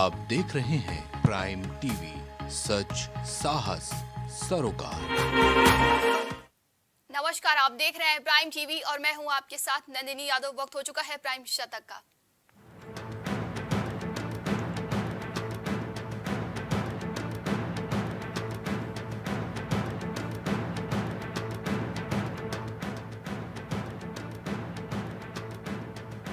आप देख रहे हैं प्राइम टीवी, सच साहस सरोकार। नमस्कार, आप देख रहे हैं प्राइम टीवी और मैं हूं आपके साथ नंदिनी यादव। वक्त हो चुका है प्राइम शतक का।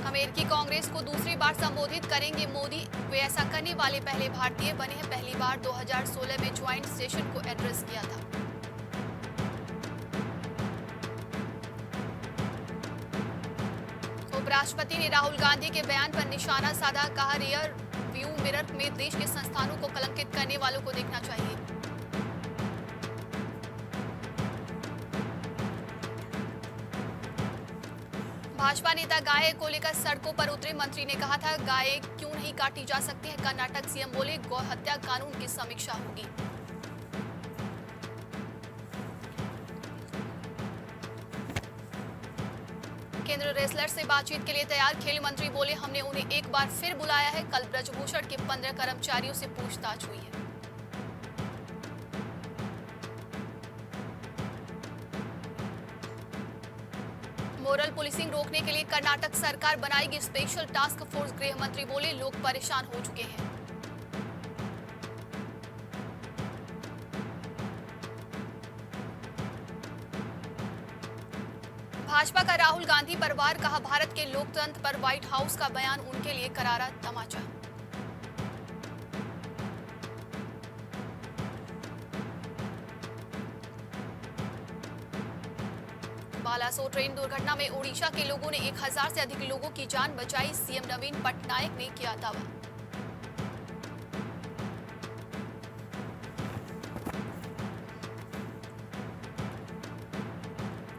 अमेरिकी कांग्रेस को दूसरी बार संबोधित करेंगे मोदी। वे ऐसा करने वाले पहले भारतीय बने हैं। पहली बार 2016 में ज्वाइंट सेशन को एड्रेस किया था। उपराष्ट्रपति ने राहुल गांधी के बयान पर निशाना साधा। कहा, रियर व्यू मिरर में देश के संस्थानों को कलंकित करने वालों को देखना चाहिए। भाजपा नेता गाय को लेकर सड़कों पर उतरे। मंत्री ने कहा था, गाय क्यों नहीं काटी जा सकती है। कर्नाटक सीएम बोले, गौ हत्या कानून की समीक्षा होगी। केंद्र रेसलर से बातचीत के लिए तैयार। खेल मंत्री बोले, हमने उन्हें एक बार फिर बुलाया है। कल ब्रजभूषण के 15 कर्मचारियों से पूछताछ हुई है। मोरल पुलिसिंग रोकने के लिए कर्नाटक सरकार बनाएगी स्पेशल टास्क फोर्स। गृह मंत्री बोले, लोग परेशान हो चुके हैं। भाजपा का राहुल गांधी पर वार। कहा, भारत के लोकतंत्र पर व्हाइट हाउस का बयान उनके लिए करारा तमाचा। बालासोर ट्रेन दुर्घटना में ओडिशा के लोगों ने 1000 से अधिक लोगों की जान बचाई। सीएम नवीन पटनायक ने किया दावा।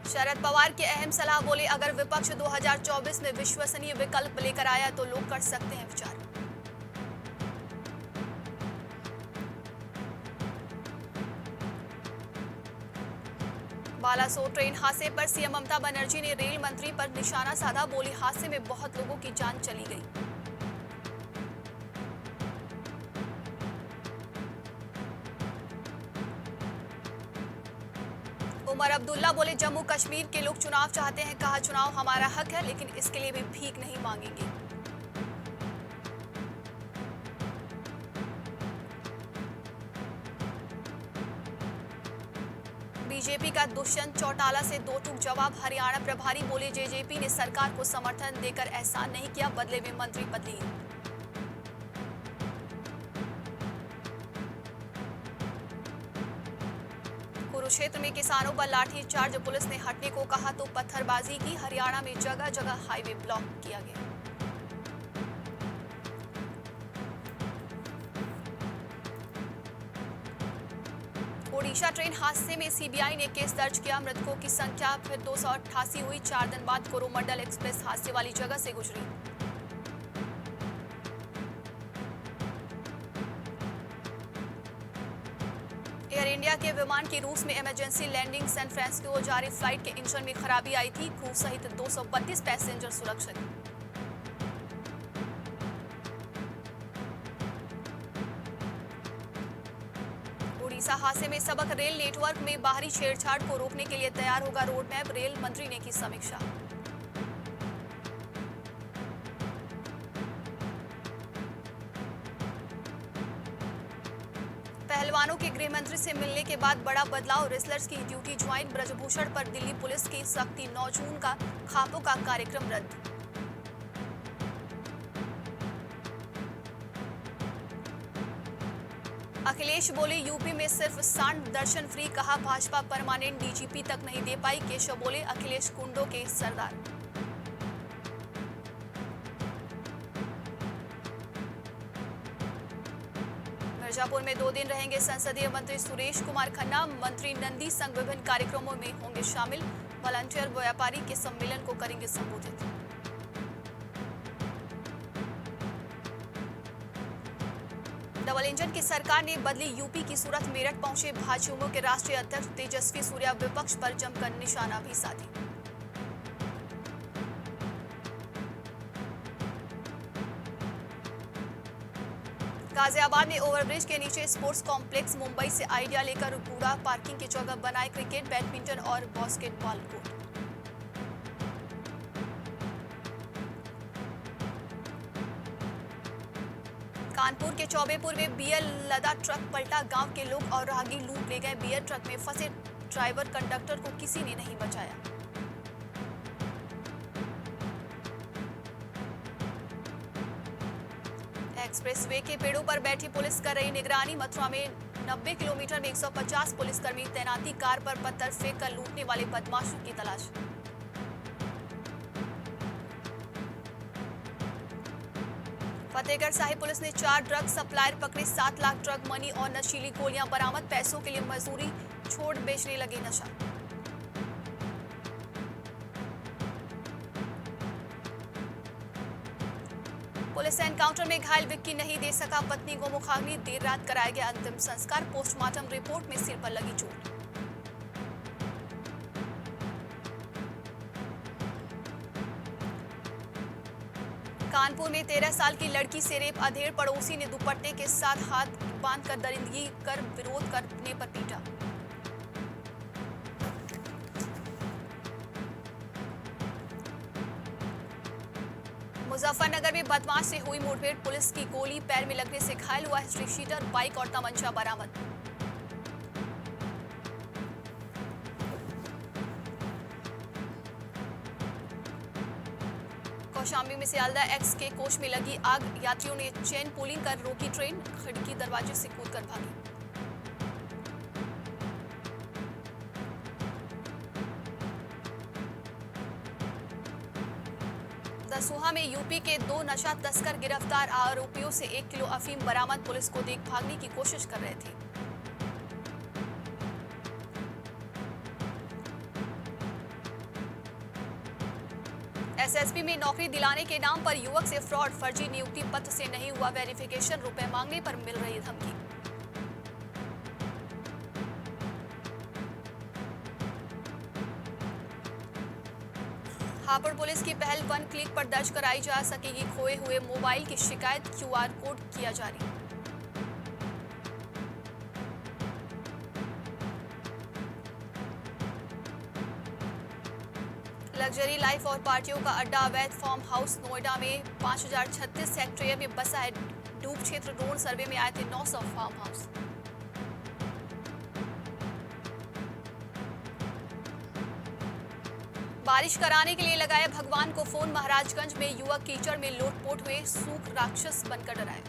शरद पवार की अहम सलाह। बोले, अगर विपक्ष 2024 में विश्वसनीय विकल्प लेकर आया तो लोग कर सकते हैं विचार। बालासोर ट्रेन हादसे पर सीएम ममता बनर्जी ने रेल मंत्री पर निशाना साधा। बोली, हादसे में बहुत लोगों की जान चली गई। उमर अब्दुल्ला बोले, जम्मू कश्मीर के लोग चुनाव चाहते हैं। कहा, चुनाव हमारा हक है, लेकिन इसके लिए भी भीख नहीं मांगेंगे। बीजेपी का दुष्यंत चौटाला से दो टूक जवाब। हरियाणा प्रभारी बोले, जेजेपी ने सरकार को समर्थन देकर एहसान नहीं किया, बदले में मंत्री पद लिए। कुरुक्षेत्र में किसानों पर लाठीचार्ज। पुलिस ने हटने को कहा तो पत्थरबाजी की। हरियाणा में जगह जगह हाईवे ब्लॉक किया गया। ओडिशा ट्रेन हादसे में सीबीआई ने केस दर्ज किया। मृतकों की संख्या फिर 288 हुई। 4 दिन बाद कोरोमंडल एक्सप्रेस हादसे वाली जगह से गुजरी। एयर इंडिया के विमान की रूस में इमरजेंसी लैंडिंग। सैन फ्रांसिस्को को जारी फ्लाइट के इंजन में खराबी आई थी। क्रू सहित 232 पैसेंजर सुरक्षित। उड़ीसा हादसे में सबक। रेल नेटवर्क में बाहरी छेड़छाड़ को रोकने के लिए तैयार होगा रोड मैप। रेल मंत्री ने की समीक्षा। पहलवानों के गृह मंत्री से मिलने के बाद बड़ा बदलाव। रेसलर्स की ड्यूटी ज्वाइन। ब्रजभूषण पर दिल्ली पुलिस की सख्ती। 9 जून का खापों का कार्यक्रम रद्द। अखिलेश बोले, यूपी में सिर्फ सांड दर्शन फ्री। कहा, भाजपा परमानेंट डीजीपी तक नहीं दे पाई। केशव बोले, अखिलेश कुंडों के सरदार। मिर्जापुर में 2 दिन रहेंगे संसदीय मंत्री सुरेश कुमार खन्ना। मंत्री नंदी संग विभिन्न कार्यक्रमों में होंगे शामिल। वॉलंटियर व्यापारी के सम्मेलन को करेंगे संबोधित। डबल इंजन की सरकार ने बदली यूपी की सूरत। मेरठ पहुंचे भाजपा के राष्ट्रीय अध्यक्ष तेजस्वी सूर्या। विपक्ष पर जमकर निशाना भी साधी। गाजियाबाद में ओवरब्रिज के नीचे स्पोर्ट्स कॉम्प्लेक्स, मुंबई से आइडिया लेकर कूड़ा पार्किंग की जगह बनाए क्रिकेट, बैडमिंटन और बास्केटबॉल कोर्ट। कानपुर के चौबेपुर में बियर लदा ट्रक पलटा, गांव के लोग और राहगीर लूट ले गए। बियर ट्रक में फंसे ड्राइवर कंडक्टर को किसी ने नहीं बचाया। एक्सप्रेसवे के पेड़ों पर बैठी पुलिस कर रही निगरानी। मथुरा में 90 किलोमीटर में 150 पुलिसकर्मी तैनाती, कार पर पत्थर फेंक कर लूटने वाले बदमाशों की तलाश। फतेहगढ़ साहिब पुलिस ने 4 ड्रग सप्लायर पकड़े, 7 लाख ड्रग मनी और नशीली गोलियां बरामद। पैसों के लिए मजदूरी छोड़ बेचने लगे नशा। पुलिस एनकाउंटर में घायल विक्की नहीं दे सका पत्नी को मुखाग्नि, देर रात कराया गया अंतिम संस्कार। पोस्टमार्टम रिपोर्ट में सिर पर लगी चोट। कानपुर में 13 साल की लड़की से रेप, अधेड़ पड़ोसी ने दुपट्टे के साथ हाथ बांधकर दरिंदगी कर विरोध करने पर पीटा। मुजफ्फरनगर में बदमाश से हुई मुठभेड़, पुलिस की गोली पैर में लगने से घायल हुआ हिस्ट्री शीटर, बाइक और तमंचा बरामद। कौशाम्बी में सियालदा एक्स के कोच में लगी आग, यात्रियों ने चेन पुलिंग कर रोकी ट्रेन, खिड़की दरवाजे से कूदकर भागी। दसूहा में यूपी के 2 नशा तस्कर गिरफ्तार, आरोपियों से 1 किलो अफीम बरामद, पुलिस को देख भागने की कोशिश कर रहे थे। एसएसबी में नौकरी दिलाने के नाम पर युवक से फ्रॉड, फर्जी नियुक्ति पत्र से नहीं हुआ वेरिफिकेशन, रुपए मांगने पर मिल रही धमकी। हापुड़ पुलिस की पहल, 1 क्लिक पर दर्ज कराई जा सकेगी खोए हुए मोबाइल की शिकायत, QR कोड किया जारी। लग्जरी लाइफ और पार्टियों का अड्डा, अवैध फार्म हाउस, नोएडा में 5036 हेक्टेयर में बसा है डूब क्षेत्र, ड्रोन सर्वे में आए थे 900 फार्म हाउस। बारिश कराने के लिए लगाया भगवान को फोन, महाराजगंज में युवक कीचड़ में लोटपोट हुए, सूख राक्षस बनकर डराए।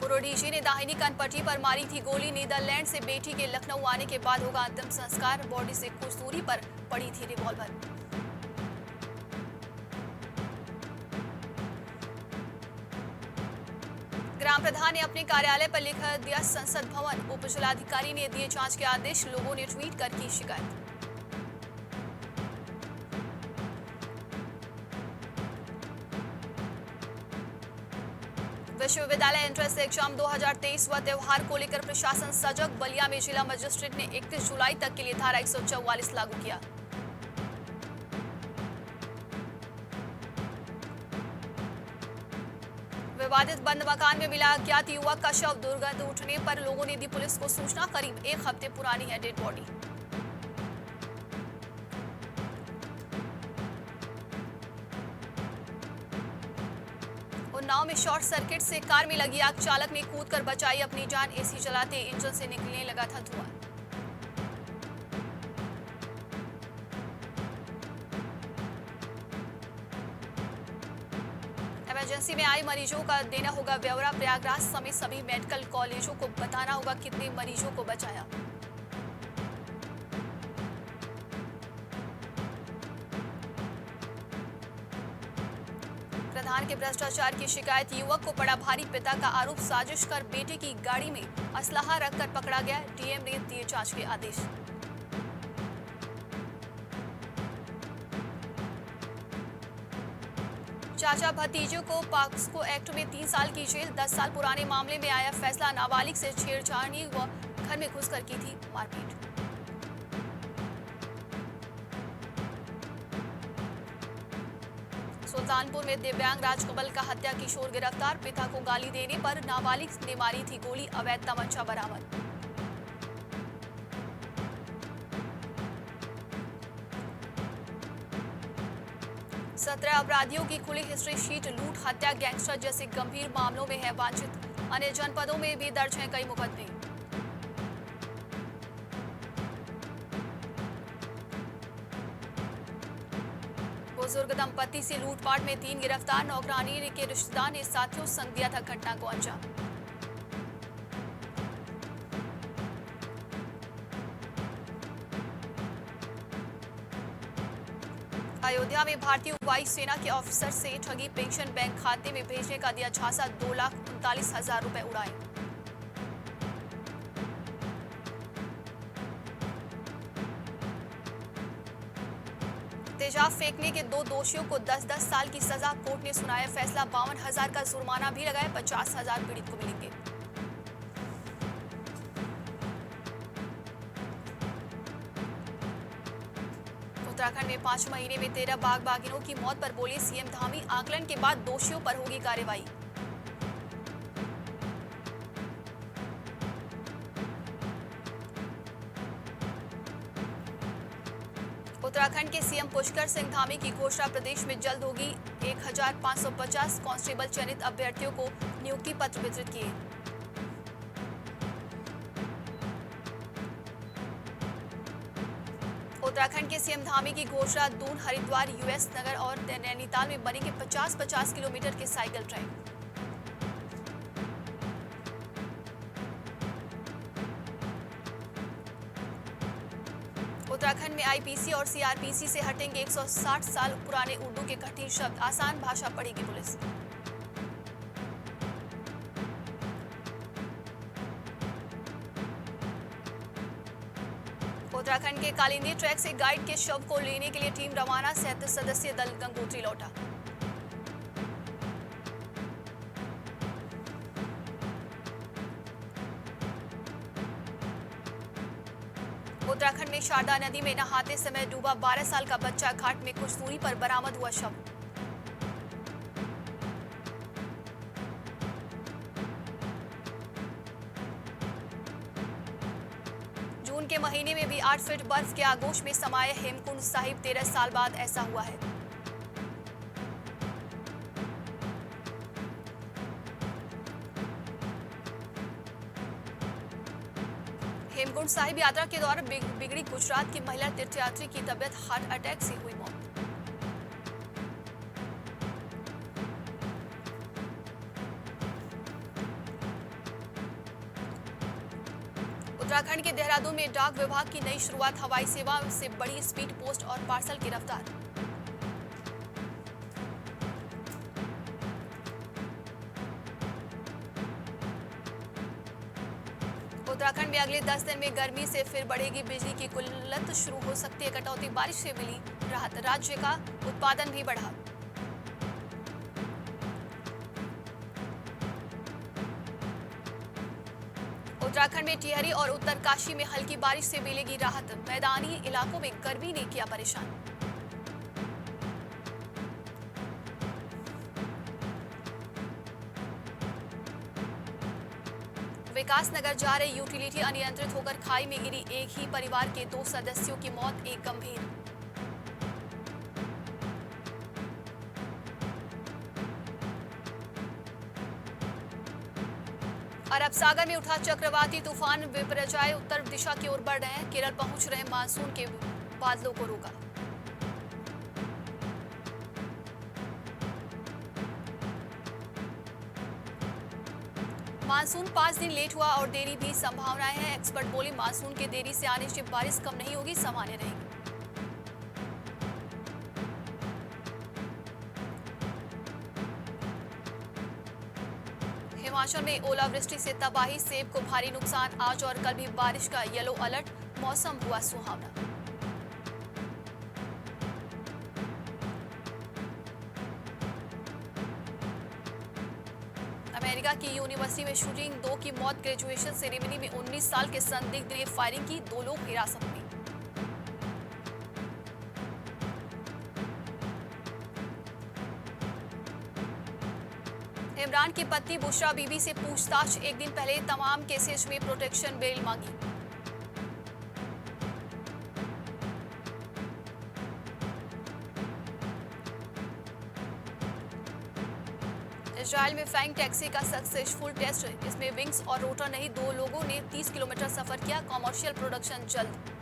पुरोडीजी ने दाहिनी कनपट्टी पर मारी थी गोली, नीदरलैंड से बेटी के लखनऊ आने के बाद होगा अंतिम संस्कार, बॉडी से कुछ दूरी पर पड़ी थी रिवॉल्वर। ग्राम प्रधान ने अपने कार्यालय पर लिख दिया संसद भवन, उप जिलाधिकारी ने दिए जांच के आदेश, लोगों ने ट्वीट कर की शिकायत। विश्वविद्यालय एंट्रेंस एग्जाम 2023 व त्योहार को लेकर प्रशासन सजग, बलिया में जिला मजिस्ट्रेट ने 31 जुलाई तक के लिए धारा 144 लागू किया। विवादित बंद मकान में मिला अज्ञात युवक का शव, दुर्गंध उठने पर लोगों ने दी पुलिस को सूचना, करीब 1 हफ्ते पुरानी है डेड बॉडी। उन्नाव में शॉर्ट सर्किट से कार में लगी आग, चालक ने कूदकर बचाई अपनी जान, एसी चलाते इंजन से निकलने लगा था धुआं। इमरजेंसी में आए मरीजों का देना होगा ब्यौरा, प्रयागराज समेत सभी मेडिकल कॉलेजों को बताना होगा कितने मरीजों को बचाया। प्रधान के भ्रष्टाचार की शिकायत, युवक को पड़ा भारी, पिता का आरोप, साजिश कर बेटे की गाड़ी में असलाहा रखकर पकड़ा गया, डीएम ने दिए जांच के आदेश। चाचा भतीजों को पॉक्सो एक्ट में 3 साल की जेल, 10 साल पुराने मामले में आया फैसला, नाबालिग से छेड़छाड़ी व घर में घुसकर की थी मारपीट। सुल्तानपुर में दिव्यांग राजकमल का हत्या किशोर गिरफ्तार, पिता को गाली देने पर नाबालिग ने मारी थी गोली, अवैध तमंचा बरामद। सत्रह अपराधियों की खुली हिस्ट्री शीट, लूट, हत्या, गैंगस्टर जैसे गंभीर मामलों में है वांछित, अन्य जनपदों में भी दर्ज हैं कई मुकदमे। बुजुर्ग दंपति से लूटपाट में 3 गिरफ्तार, नौकरानी के रिश्तेदार ने साथियों संग दिया था घटना को अंजाम। अयोध्या में भारतीय वायुसेना के ऑफिसर से ठगी, पेंशन बैंक खाते में भेजने का दिया झांसा, 2,39,000 रुपए उड़ाए। तेजाब फेंकने के 2 दोषियों को 10-10 साल की सजा, कोर्ट ने सुनाया फैसला, 52,000 का जुर्माना भी लगाया, 50,000 पीड़ित को मिलेंगे। उत्तराखंड में 5 महीने में 13 बाघ बाघिनों की मौत पर बोले सीएम धामी, आकलन के बाद दोषियों पर होगी कार्रवाई। उत्तराखंड के सीएम पुष्कर सिंह धामी की घोषणा, प्रदेश में जल्द होगी, 1,550 कांस्टेबल चयनित अभ्यर्थियों को नियुक्ति पत्र वितरित किए। उत्तराखंड के सीएम धामी की घोषणा, दून, हरिद्वार, यूएस नगर और नैनीताल में बनेंगे 50-50 किलोमीटर के साइकिल ट्रैक। उत्तराखंड में आईपीसी और सीआरपीसी से हटेंगे 160 साल पुराने उर्दू के कठिन शब्द, आसान भाषा पढ़ेगी पुलिस। उत्तराखंड के कालिंदी ट्रैक से गाइड के शव को लेने के लिए टीम रवाना, 37 सदस्यीय दल गंगोत्री लौटा। उत्तराखंड में शारदा नदी में नहाते समय डूबा 12 साल का बच्चा, घाट में कुछ दूरी पर बरामद हुआ शव। जून के महीने में भी 8 फीट बर्फ के आगोश में समाये हेमकुंड साहिब, 13 साल बाद ऐसा हुआ है। हेमकुंड साहिब यात्रा के दौरान बिगड़ी गुजरात की महिला तीर्थयात्री की तबीयत, हार्ट अटैक से हुई मौत। उत्तराखंड के देहरादून में डाक विभाग की नई शुरुआत, हवाई सेवा से बड़ी स्पीड पोस्ट और पार्सल की रफ्तार। उत्तराखंड में अगले 10 दिन में गर्मी से फिर बढ़ेगी बिजली की किल्लत, शुरू हो सकती है कटौती, बारिश से मिली राहत, राज्य का उत्पादन भी बढ़ा। उत्तराखंड में टिहरी और उत्तरकाशी में हल्की बारिश से मिलेगी राहत, मैदानी इलाकों में गर्मी ने किया परेशान। विकास नगर जा रही यूटिलिटी अनियंत्रित होकर खाई में गिरी, एक ही परिवार के 2 सदस्यों की मौत, एक गंभीर। अरब सागर में उठा चक्रवाती तूफान, विपर्जय उत्तर दिशा की ओर बढ़ रहे हैं, केरल पहुंच रहे मानसून के बादलों को रोका। मानसून 5 दिन लेट हुआ और देरी भी संभावनाएं हैं, एक्सपर्ट बोले मानसून के देरी से आने से बारिश कम नहीं होगी, सामान्य रहेगी। हिमाचल में ओलावृष्टि से तबाही, सेब को भारी नुकसान, आज और कल भी बारिश का येलो अलर्ट, मौसम हुआ सुहावना। अमेरिका की यूनिवर्सिटी में शूटिंग, 2 की मौत, ग्रेजुएशन सेरेमनी में 19 साल के संदिग्ध ने फायरिंग की, 2 लोग हिरासत में। इमरान की पत्नी बुशरा बीबी से पूछताछ, एक दिन पहले तमाम केसेस में प्रोटेक्शन बेल मांगी। इजराइल में फ्लाइंग टैक्सी का सक्सेसफुल टेस्ट, इसमें विंग्स और रोटर नहीं, 2 लोगों ने 30 किलोमीटर सफर किया। कॉमर्शियल प्रोडक्शन जल्द।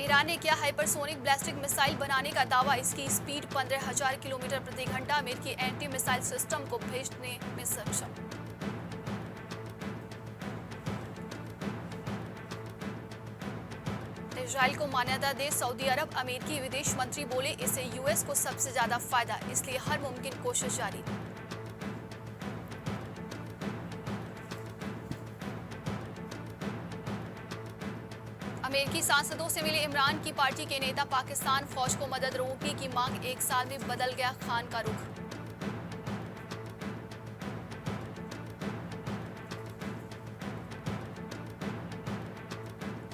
ईरान ने किया हाइपरसोनिक बैलिस्टिक मिसाइल बनाने का दावा, इसकी स्पीड 15,000 किलोमीटर प्रति घंटा, अमेरिकी एंटी मिसाइल सिस्टम को भेजने में सक्षम। इजराइल को मान्यता दे सऊदी अरब, अमेरिकी विदेश मंत्री बोले इससे यूएस को सबसे ज्यादा फायदा, इसलिए हर मुमकिन कोशिश जारी। अमेरिकी सांसदों से मिले इमरान की पार्टी के नेता, पाकिस्तान फौज को मदद रोकने की मांग, 1 साल में बदल गया खान का रुख।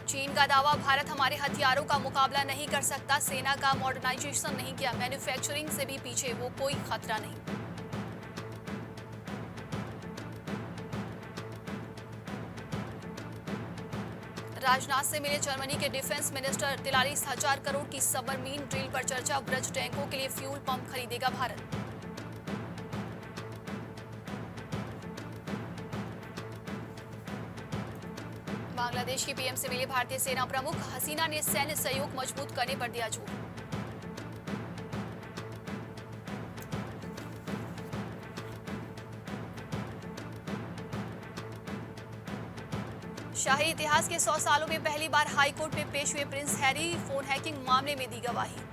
चीन का दावा, भारत हमारे हथियारों का मुकाबला नहीं कर सकता, सेना का मॉडर्नाइजेशन नहीं किया, मैन्युफैक्चरिंग से भी पीछे, वो कोई खतरा नहीं। राजनाथ से मिले जर्मनी के डिफेंस मिनिस्टर, 43,000 करोड़ की सबमरीन ड्रिल पर चर्चा, ब्रज टैंकों के लिए फ्यूल पंप खरीदेगा भारत। बांग्लादेश की पीएम से मिले भारतीय सेना प्रमुख, हसीना ने सैन्य सहयोग मजबूत करने पर दिया जोर। शाही इतिहास के 100 सालों में पहली बार हाई कोर्ट में पेश हुए प्रिंस हैरी, फोन हैकिंग मामले में दी गवाही।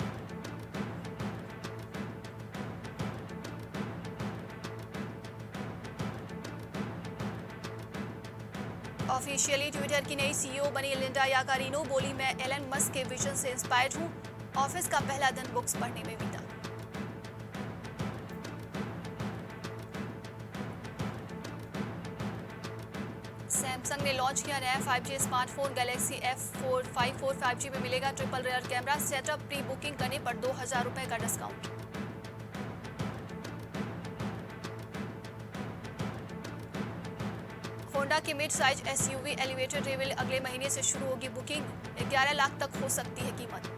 ऑफिशियली ट्विटर की नई सीईओ बनी लिंडा याकारिनो, बोली मैं एलन मस्क के विजन से इंस्पायर्ड हूं, ऑफिस का पहला दिन बुक्स पढ़ने में बीता। सैमसंग ने लॉन्च किया नया 5G smartphone, Galaxy F454 5G में मिलेगा triple rare camera, setup pre booking करने पर 2,000 रुपए का डिस्काउंट। होंडा की mid size SUV elevated reveal, अगले महीने से शुरू होगी बुकिंग, 11 लाख तक हो सकती है कीमत।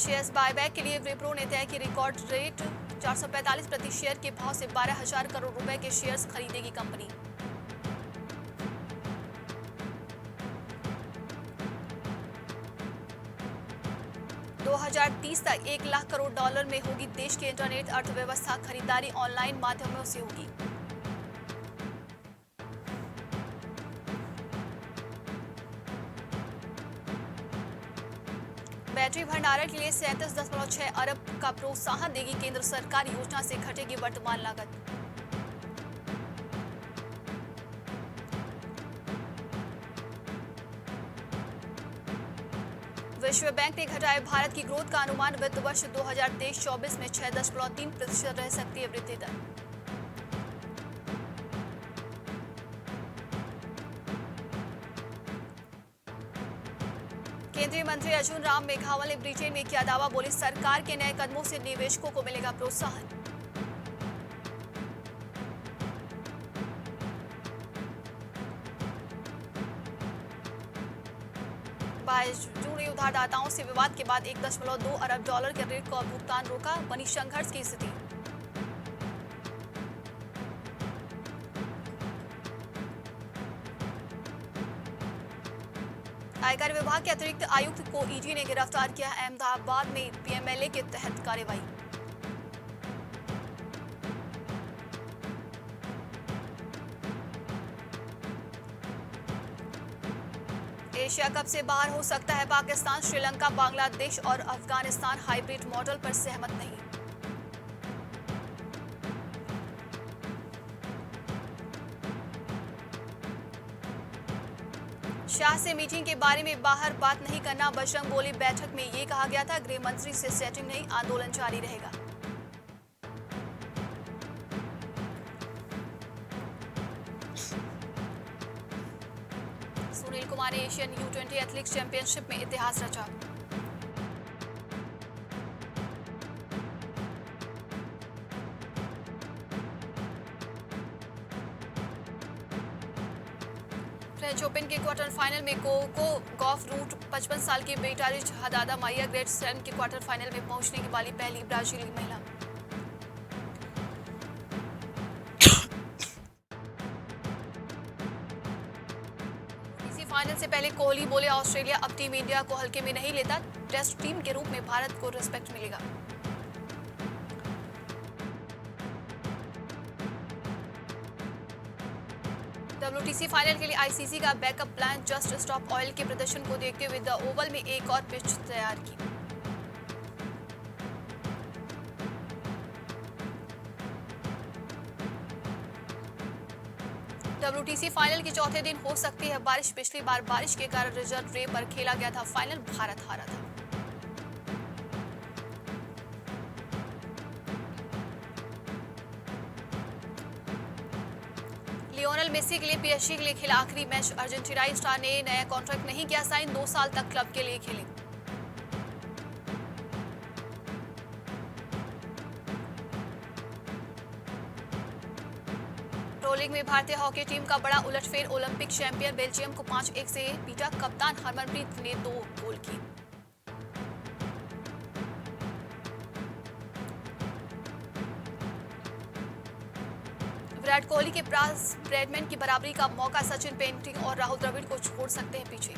शेयर्स बायबैक के लिए विप्रो ने तय की रिकॉर्ड रेट, 445 प्रति शेयर के भाव से 12,000 करोड़ रुपए के शेयर्स खरीदेगी कंपनी। दो 2030 तक 1 लाख करोड़ डॉलर में होगी देश की इंटरनेट अर्थव्यवस्था, खरीदारी ऑनलाइन माध्यमों से होगी। बैटरी भंडारण के लिए 37.6 अरब का प्रोत्साहन देगी केंद्र सरकार, योजना से घटेगी वर्तमान लागत। विश्व बैंक ने घटाया भारत की ग्रोथ का अनुमान, वित्त वर्ष 2023-24 में 6.3% रह सकती है वृद्धि दर। केंद्रीय मंत्री अर्जुन राम मेघवाल ने ब्रिटेन में किया दावा, बोले सरकार के नए कदमों से निवेशकों को मिलेगा प्रोत्साहन। जून उधारदाताओं से विवाद के बाद 1.2 अरब डॉलर के ऋण का भुगतान रोका, बनी संघर्ष की स्थिति। आयकर विभाग के अतिरिक्त आयुक्त को ईडी ने गिरफ्तार किया, अहमदाबाद में पीएमएलए के तहत कार्रवाई। एशिया कप से बाहर हो सकता है पाकिस्तान, श्रीलंका, बांग्लादेश और अफगानिस्तान हाइब्रिड मॉडल पर सहमत नहीं। शाह से मीटिंग के बारे में बाहर बात नहीं करना, बजरंग बोली बैठक में ये कहा गया था, गृह मंत्री से सेटिंग नहीं, आंदोलन जारी रहेगा। कुमार ने एशियन U20 एथलेटिक्स चैंपियनशिप में इतिहास रचा। फ्रेंच ओपन के क्वार्टर फाइनल में कोको गॉफ रूट 55 साल की बेटारिच हदादा माइया ग्रेट स्लैम के क्वार्टर फाइनल में पहुंचने वाली पहली ब्राजीली महिला। इसी फाइनल से पहले कोहली बोले, ऑस्ट्रेलिया अब टीम इंडिया को हल्के में नहीं लेता, टेस्ट टीम के रूप में भारत को रिस्पेक्ट मिलेगा। WTC फाइनल के लिए ICC का backup plan just stop oil के प्रदर्शन को देखते हुए द ओवल में एक और पिच तैयार की। WTC फाइनल के चौथे दिन हो सकती है बारिश। पिछली बार बारिश के कारण रिजर्व रे पर खेला गया था फाइनल, भारत हारा था। लियोनेल मेसी के लिए PSG के लिए खेला आखिरी मैच। अर्जेंटीनाई स्टार ने नया कॉन्ट्रैक्ट नहीं किया साइन, 2 साल तक क्लब के लिए खेले। रोलिंग में भारतीय हॉकी टीम का बड़ा उलटफेर। ओलंपिक चैंपियन बेल्जियम को 5-1 से पीटा। कप्तान हरमनप्रीत ने 2 गोल किए। विराट कोहली के पास ब्रैडमैन की बराबरी का मौका। सचिन पेंटिंग और राहुल द्रविड़ को छोड़ सकते हैं पीछे।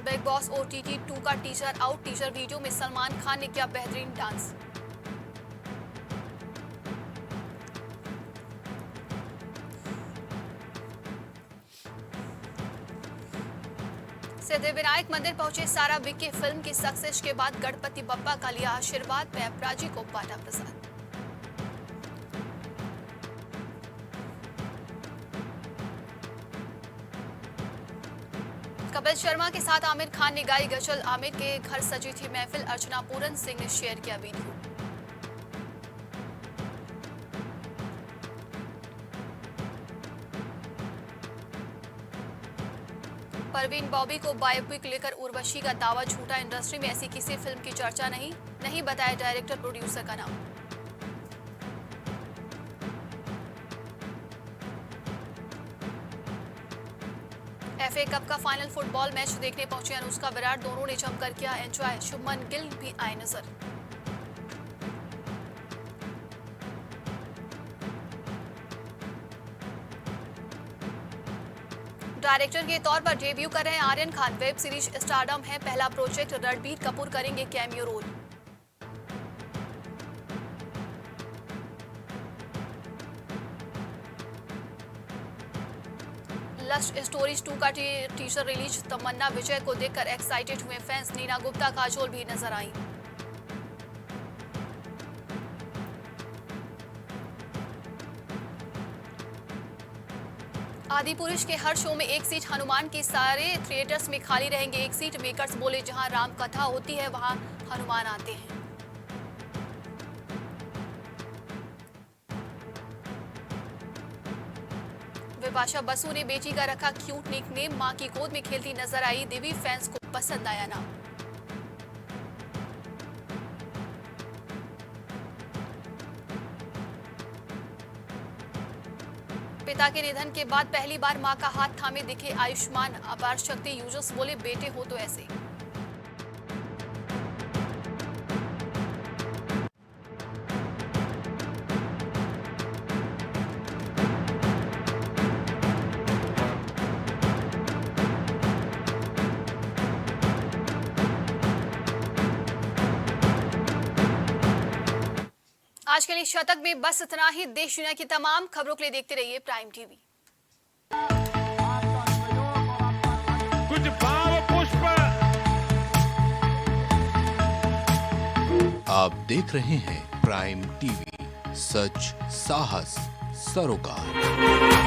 बिग बॉस OTT 2 का टीजर आउट। टीजर वीडियो में सलमान खान ने किया बेहतरीन डांस। सिद्धिविनायक मंदिर पहुंचे सारा विक्की। फिल्म की सक्सेस के बाद गणपति बप्पा का लिया आशीर्वाद। पैपराज जी को बांटा प्रसाद। कपिल शर्मा के साथ आमिर खान ने गाई गजल। आमिर के घर सजी थी महफिल। अर्चना पूरन सिंह ने शेयर किया वीडियो। परवीन बॉबी को बायोपिक लेकर उर्वशी का दावा झूठा। इंडस्ट्री में ऐसी किसी फिल्म की चर्चा नहीं बताया डायरेक्टर प्रोड्यूसर का नाम। FA कप का फाइनल फुटबॉल मैच देखने पहुंचे अनुष्का विराट। दोनों ने जमकर किया एंजॉय। शुभमन गिल भी आए नजर। डायरेक्टर के तौर पर डेब्यू कर रहे हैं Aryan Khan. Web series stardom है पहला प्रोजेक्ट। रणबीर कपूर करेंगे कैमियो रोल। लस्ट स्टोरीज 2 का टीजर रिलीज। तमन्ना विजय को देखकर एक्साइटेड हुए फैंस। नीना गुप्ता काजोल भी नजर आई। आदिपुरुष के हर शो में एक सीट हनुमान की। सारे थिएटर्स में खाली रहेंगे एक सीट। मेकर्स बोले, जहां राम कथा होती है वहां हनुमान आते हैं। विपाशा बसु ने बेटी का रखा क्यूट निकनेम। मां की गोद में खेलती नजर आई देवी। फैंस को पसंद आया नाम। पिता के निधन के बाद पहली बार मां का हाथ थामे दिखे आयुष्मान। अपार शक्ति यूजर्स बोले, बेटे हो तो ऐसे। आज के लिए शतक में बस इतना ही। देश दुनिया की तमाम खबरों के लिए देखते रहिए प्राइम टीवी। कुछ भाव पुष्प। आप देख रहे हैं प्राइम टीवी, सच साहस सरोकार।